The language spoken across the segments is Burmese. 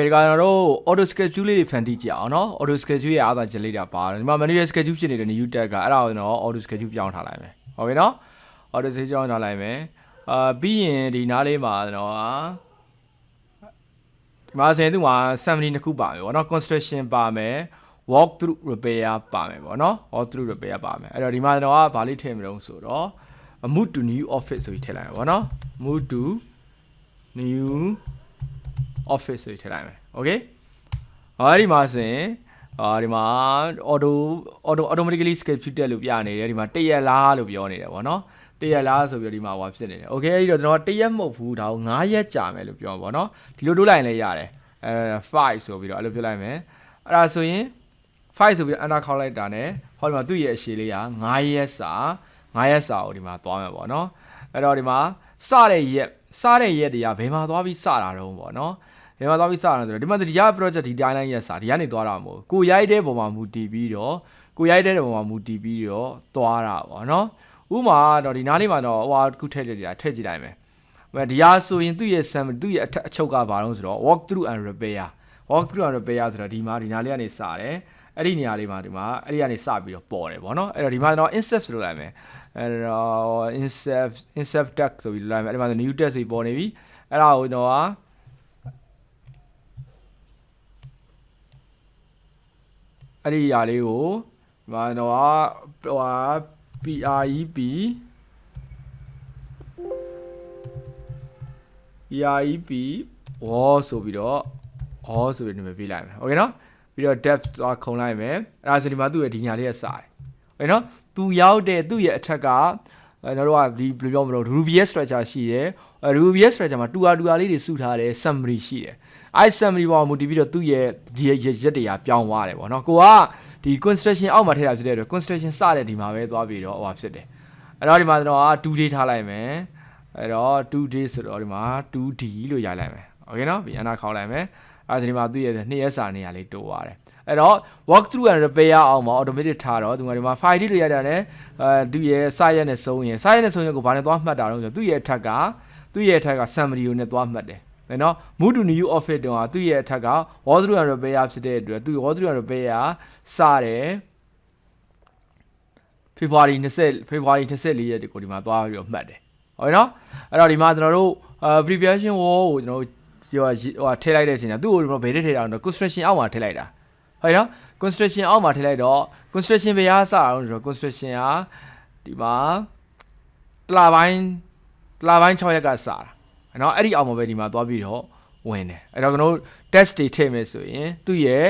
ဒီကတော့ auto schedule လေးတွေဖန်တီးကြအောင်နော် auto schedule ရဲ့အားသာချက်လေးတွေပါတယ်ဒီမှာ manual schedule ဖြစ်နေတဲ့ new tab ကအဲ့ဒါကိုတော့ auto schedule ပြောင်းထားလိုက်မယ်ဟုတ်ပြီနော် auto schedule ပြောင်းထားလိုက်မယ်ပြီးရင်ဒီနားလေးမှာတော့ဒီမှာဆိုရင်သူက summary တစ်ခုပါမယ်ပေါ့နော် construction ပါမယ် walk through repair ပါမယ်ပေါ့နော် walk through repair ပါမယ်အဲ့တော့ဒီမှာတော့ဗာလေးထည့်မလို့ဆိုတော့ move to new office ဆိုပြီးထည့်လိုက်မယ်ပေါ့နော် move to new office ဆိုပြီးထည့်လိုက်မယ် okay အဲ့ဒီမှာဆိုရင်ဒီမှာ automatically schedule တက်လို့ပြနေတယ်ဒီမှာ1ရက်လားလို့ပြောနေတယ်ပေါ့နော်1ရက်လားဆိုပြီးဒီမှာဟောဖြစ်နေတယ် okay အဲ့ဒီတော့ကျွန်တော်1ရက်မဟုတ်ဘူးဒါကို9ရက်ကြာမယ်လို့ပြောမှာပေါ့နော်ဒီလိုတိုးလိုက်ရင်လည်းရတယ်5ဆိုပြီးတော့အဲ့လိုပြလိုက်မယ်အဲ့ဒါဆိုရင်5ဆိုပြီး enter ခေါက်လိုက်တာ ਨੇ ဟောဒီမှာသူ့ရဲ့အရှည်လေးက9ရက်စာကိုဒီမှာသွားမယ်ပေါ့နော်အဲ့တော့ဒီမှာစတဲ့ရက်တွေကဘယ်မှာသွားပြီးစတာတော့ပေါ့နော်ဘယ်မှာသွားပြီးစတာဆိုတော့ဒီမှာဒီ project ဒီ timeline ရက်စာဒီကနေသွားတာမဟုတ်ကိုရိုက်တဲ့ပုံမှာမူတည်ပြီးတော့သွားတာပေါ့နော်ဥမာတော့ဒီနားလေးမှာတော့ဟိုခုထည့်ကြည့်လိုက်မယ်ဒီဟာဆိုရင်သူ့ရဲ့ summary သူ့ရဲ့အချုပ်ကဘာလို့ဆိုတော့ walk through and repair ဆိုတော့ဒီမှာဒီနားလေးကနေစတယ်အဲ့ဒီနေရာလေးမှာဒီမှာအဲ့ဒီကနေစပြီးတော့ပေါ်တယ်ပေါ့နော်အဲ့တော့ဒီမှာတော့ insert ဆိုလို့လိုက်မယ်အဲ့တော့ insert tag ဆိုပြီးလိုက်မယ်အဲ့ဒီမှာ new tag ဆိုပြီးပေါ်နေပြီအဲ့ဒါကိုတော့အဲ့ဒီຢာလေးကိုဒီမှာတော့PREP ဝေါ်ဆိုပြီးတော့ဒီမှာပြလိုက်မယ်โอเคနော်ပြီးတော့ depth သွားခုံလိုက်မယ်အဲ့ဒါဆိုဒီမှာသူ့ရဲ့ဒီညာလေးရဲ့စာတယ်โอเคနော်သူရောက်တဲ့သူ့ရဲ့အထက်ကကျွန်တော်တို့ကဒီဘယ်လိုပြောမလို့ Ruby structure ရှိတယ် Ruby structure မှာတူတာလေးတွေစုထားတယ် summary ရှိတယ်အဲ့ summary ပေါ်မှာမူတည်ပြီးတော့သူ့ရဲ့ရက်တရားပြောင်းသွားတယ်ပေါ့နော်ကိုကဒီ construction အောက်မှာထည့်တာဖြစ်တဲ့အတွက် construction စတဲ့ဒီမှာပဲသွားပြီးတော့ဟိုဖြစ်တယ်အဲ့တော့ဒီမှာကျွန်တော်က 2 day ထားလိုက်မယ်အဲ့တော့ 2 day ဆိုတော့ဒီမှာ 2D လို့ရိုက်လိုက်မယ်โอเคနော်ပြီးအနာခေါက်လိုက်မယ်အဲ့ဒီမှာသူ့ရဲ့2ရက်စာနေရာလေးတိုးသွားတယ်အဲ့တော့ walk through and repair အောင်မှာ automatic ထားတော့ဒီမှာ file တွေရိုက်တာနဲ့သူ့ရဲ့စာရက်နဲ့ဆုံးရင်ကိုဘာနဲ့သွားမှတ်တာတော့ဆိုသူ့ရဲ့အထက်က summary ကိုနဲ့သွားမှတ်တယ်နော် move to new office တော့သူ့ရဲ့အထက်က walk through and repair ဖြစ်တဲ့အတွက်သူ walk through and repair စတယ် February 24ရက်ကိုဒီမှာသွားပြီးတော့မှတ်တယ်ဟုတ်နော်အဲ့တော့ဒီမှာကျွန်တော်တို့ preparation wall ကိုကျွန်တော်ထည့်လိုက်တဲ့အချိန်ကသူ့ကိုဘယ်ထည့်ထည့်တာလဲ construction အောက်မှာထည့်လိုက်တာဟုတ်နော် construction အောက်မှာထည့်လိုက်တော့ construction ဘယ်ဟာစတာလဲဆိုတော့ construction ကဒီမှာတလပိုင်း6ရက်ကစတာနော်အဲ့ဒီအောက်မှာပဲဒီမှာသွားပြီးတော့ဝင်တယ်အဲ့တော့ကျွန်တော်တို့ test တွေထည့်မယ်ဆိုရင်သူ့ရဲ့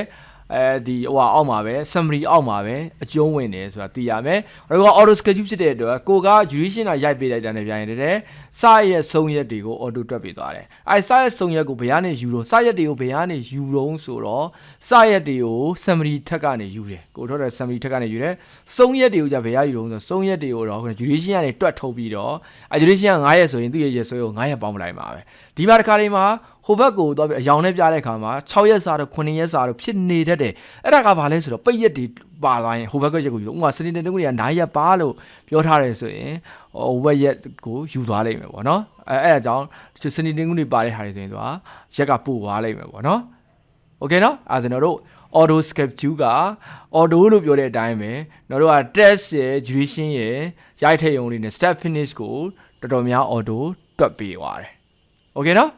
ဒီအောက်မှာပဲ summary အောက်မှာပဲအကျုံးဝင်တယ်ဆိုတာသိရမယ်။အဲ့တော့ auto schedule ဖြစ်တဲ့အတွက်ကိုက duration ကရိုက်ပေးလိုက်တာနဲ့ပြန်ရင်တည်းစရဲ့ဆုံးရက်တွေကို auto တွက်ပေးသွားတယ်။အဲ့စရဲ့ဆုံးရက်ကိုဘယ်ကနေယူတော့စရက်တွေကိုဘယ်ကနေယူတော့ဆိုတော့စရက်တွေကို summary ထက်ကနေယူတယ်။ကိုထောက်တဲ့ summary ထက်ကနေယူတယ်။ဆုံးရက်တွေကိုじゃဘယ်ရယူတော့ဆိုဆုံးရက်တွေကိုတော့ duration ကနေတွက်ထုတ်ပြီးတော့ duration က9ရက်ဆိုရင်သူ့ရဲ့ရက်စွဲကို9ရက်ပေါင်းပလိုက်မှာပဲ။ဒီမှာတစ်ခါလေးမှာဟိုဘက်ကိုသွားပြီးအယောင်နဲ့ပြတဲ့အခါမှာ6ရက်စာတော့9ရက်စာတော့ဖြစ်နေတတ်တယ်အဲ့ဒါကဘာလဲဆိုတော့ပိတ်ရက်တွေပါသွားရင်ဟိုဘက်ကရက်ကိုယူဥပမာစနေတနင်္ဂနွေက9ရက်ပါလို့ပြောထားတယ်ဆိုရင်ဟိုဘက်ရက်ကိုယူသွားလိမ့်မယ်ပေါ့နော်အဲ့ဒါကြောင့်စနေတနင်္ဂနွေပါတဲ့ဟာတွေဆိုရင်သူကရက်ကပို့သွားလိမ့်မယ်ပေါ့နော်โอเคနော်အဲ့ဒါကျွန်တော်တို့ auto schedule က auto လို့ပြောတဲ့အတိုင်းပဲကျွန်တော်တို့က test ရဲ့ duration ရဲ့ရိုက်ထည့်ရုံလေးနဲ့ step finish ကိုတော်တော်များ auto တွက်ပေးသွားတယ်โอเคနော်